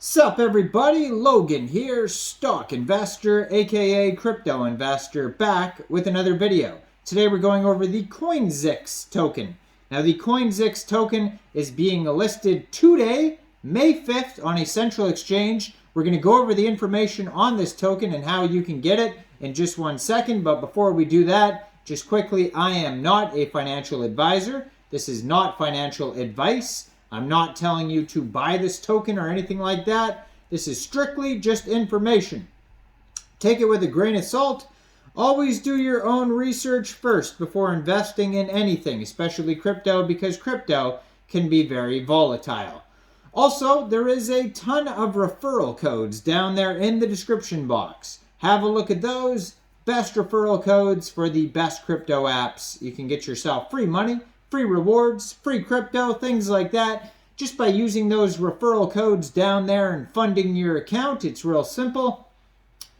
Sup everybody, Logan here, stock investor aka crypto investor, back with another video. Today we're going over the Coinzix token. Now the Coinzix token is being listed today, May 5th on a central exchange. We're going to go over the information on this token and how you can get it in just 1 second. But before we do that, just quickly, I am not a financial advisor. This is not financial advice. I'm not telling you to buy this token or anything like that. This is strictly just information. Take it with a grain of salt. Always do your own research first before investing in anything, especially crypto, because crypto can be very volatile. Also, there is a ton of referral codes down there in the description box. Have a look at those. Best referral codes for the best crypto apps. You can get yourself free money, free rewards, free crypto, things like that. Just by using those referral codes down there and funding your account, it's real simple.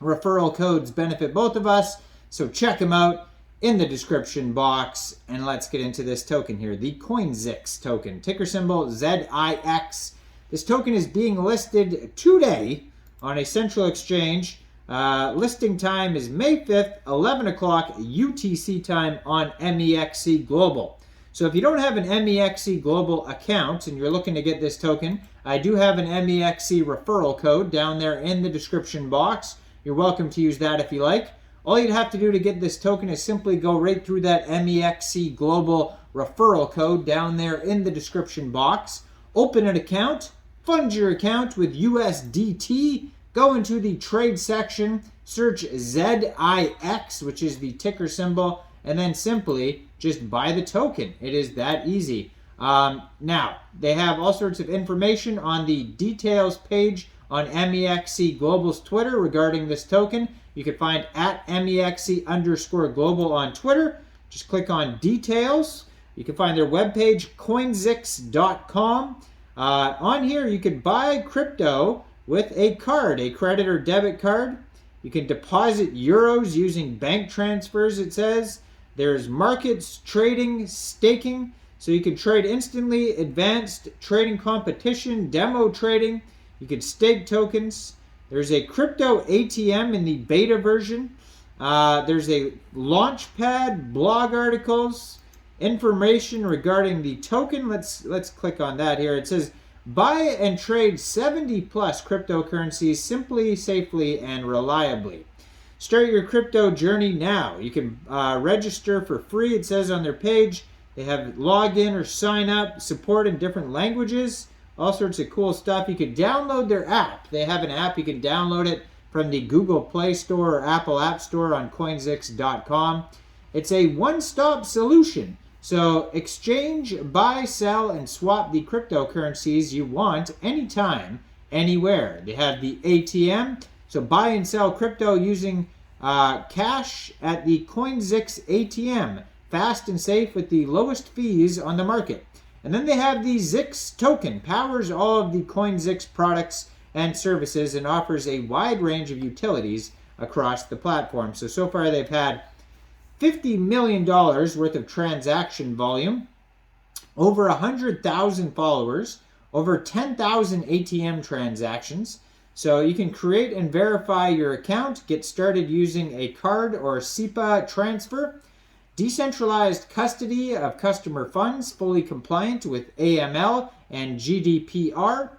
Referral codes benefit both of us, so check them out in the description box. And let's get into this token here, the Coinzix token, ticker symbol ZIX. This token is being listed today on a central exchange. Listing time is May 5th, 11 o'clock UTC time on Mexc Global. So if you don't have an Mexc Global account and you're looking to get this token, I do have an Mexc referral code down there in the description box. You're welcome to use that if you like. All you'd have to do to get this token is simply go right through that Mexc Global referral code down there in the description box. Open an account, fund your account with USDT, go into the trade section, search ZIX, which is the ticker symbol, and then simply just buy the token. It is that easy. Now, they have all sorts of information on the details page on Mexc Global's Twitter regarding this token. You can find at Mexc_Global on Twitter. Just click on details. You can find their webpage, Coinzix.com. On here, you can buy crypto with a card, a credit or debit card. You can deposit euros using bank transfers, it says. There's markets, trading, staking. So you can trade instantly, advanced trading competition, demo trading. You can stake tokens. There's a crypto ATM in the beta version. There's a launch pad, blog articles, information regarding the token. Let's click on that here. It says, buy and trade 70 plus cryptocurrencies simply, safely, and reliably. Start your crypto journey now. You can register for free, it says on their page. They have login or sign up, support in different languages, all sorts of cool stuff. You can download their app. They have an app. You can download it from the Google Play Store or Apple App Store on Coinzix.com. It's a one-stop solution. So exchange, buy, sell, and swap the cryptocurrencies you want anytime, anywhere. They have the ATM. So buy and sell crypto using cash at the Coinzix ATM. Fast and safe with the lowest fees on the market. And then they have the Zix token. Powers all of the Coinzix products and services and offers a wide range of utilities across the platform. So far they've had $50 million worth of transaction volume, over 100,000 followers, over 10,000 ATM transactions. So you can create and verify your account, get started using a card or SEPA transfer, decentralized custody of customer funds, fully compliant with AML and GDPR,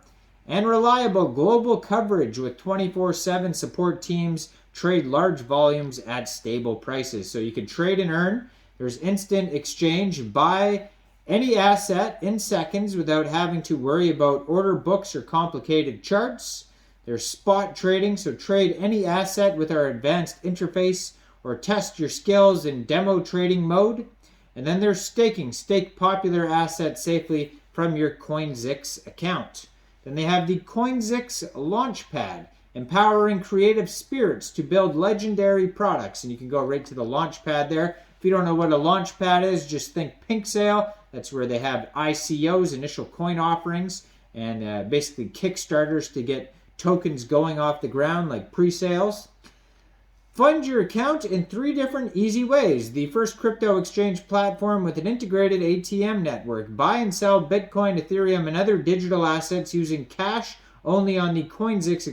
and reliable global coverage with 24/7 support teams, trade large volumes at stable prices. So you can trade and earn. There's instant exchange, buy any asset in seconds without having to worry about order books or complicated charts. There's spot trading, so trade any asset with our advanced interface or test your skills in demo trading mode. And then there's staking, stake popular assets safely from your Coinzix account. Then they have the Coinzix Launchpad, empowering creative spirits to build legendary products. And you can go right to the Launchpad there. If you don't know what a Launchpad is, just think Pink Sale. That's where they have ICOs, initial coin offerings, and basically Kickstarters to get tokens going off the ground, like pre-sales. Fund your account in 3 different easy ways. The first crypto exchange platform with an integrated ATM network. Buy and sell Bitcoin, Ethereum, and other digital assets using cash only on the Coinzix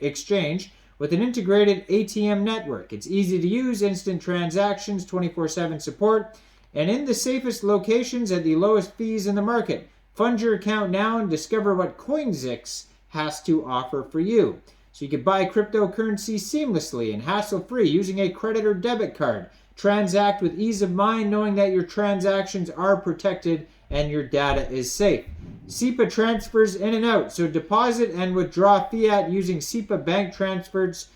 exchange with an integrated ATM network. It's easy to use, instant transactions, 24/7 support, and in the safest locations at the lowest fees in the market. Fund your account now and discover what Coinzix has to offer for you. So you can buy cryptocurrency seamlessly and hassle-free using a credit or debit card. Transact with ease of mind knowing that your transactions are protected and your data is safe. SEPA transfers in and out, so deposit and withdraw fiat using SEPA bank transfers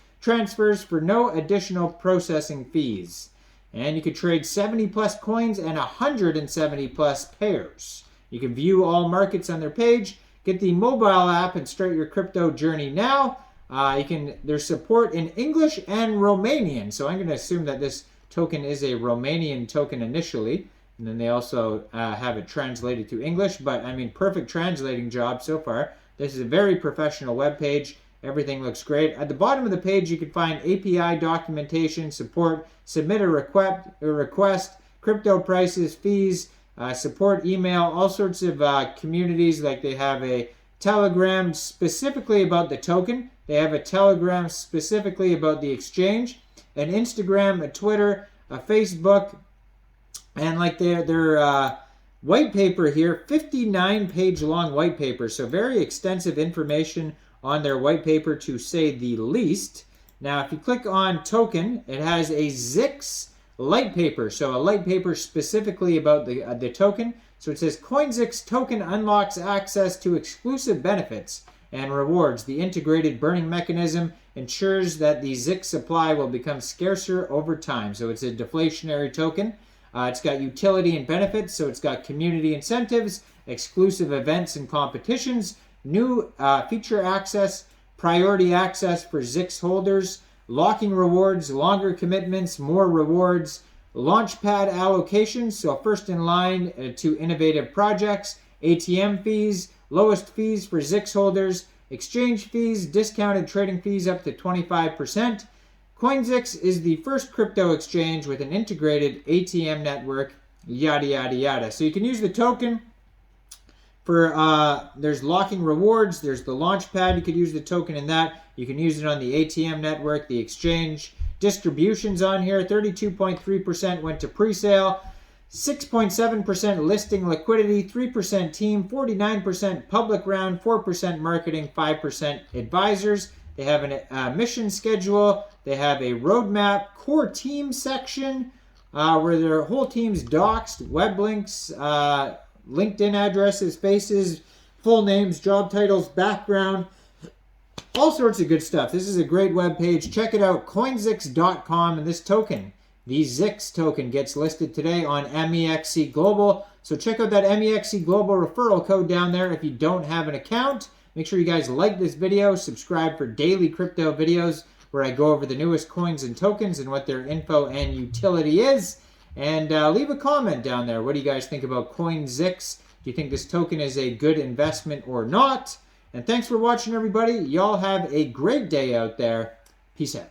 for no additional processing fees. And you can trade 70 plus coins and 170 plus pairs. You can view all markets on their page. Get the mobile app and start your crypto journey now. There's support in English and Romanian, so I'm going to assume that this token is a Romanian token initially, and then they also have it translated to English, but I mean, perfect translating job so far. This is a very professional web page. Everything looks great. At the bottom of the page, you can find API documentation, support, submit a request, crypto prices, fees, support email, all sorts of communities. Like they have a Telegram specifically about the token. They have a Telegram specifically about the exchange, an Instagram, a Twitter, a Facebook, and like their white paper here, 59-page long white paper. So very extensive information on their white paper, to say the least. Now, if you click on token, it has a Zix light paper. So a light paper specifically about the token. So it says Coinzix token unlocks access to exclusive benefits and rewards. The integrated burning mechanism ensures that the Zix supply will become scarcer over time. So it's a deflationary token. It's got utility and benefits. So it's got community incentives, exclusive events and competitions, new feature access, priority access for Zix holders, locking rewards, longer commitments, more rewards, launchpad allocations, so first in line to innovative projects, ATM fees, lowest fees for Zix holders, exchange fees, discounted trading fees up to 25%. Coinzix is the first crypto exchange with an integrated ATM network, yada, yada, yada. So you can use the token for, there's locking rewards, there's the launchpad, you could use the token in that. You can use it on the ATM network, the exchange. Distributions on here, 32.3% went to pre-sale, 6.7% listing liquidity, 3% team, 49% public round, 4% marketing, 5% advisors. They have a mission schedule. They have a roadmap, core team section where their whole team's doxed, web links, LinkedIn addresses, faces, full names, job titles, background, all sorts of good stuff. This is a great web page. Check it out, coinzix.com, and this token, the Zix token, gets listed today on Mexc Global. So check out that Mexc Global referral code down there if you don't have an account. Make sure you guys like this video, subscribe for daily crypto videos where I go over the newest coins and tokens and what their info and utility is. And leave a comment down there. What do you guys think about Coinzix? Do you think this token is a good investment or not? And thanks for watching, everybody. Y'all have a great day out there. Peace out.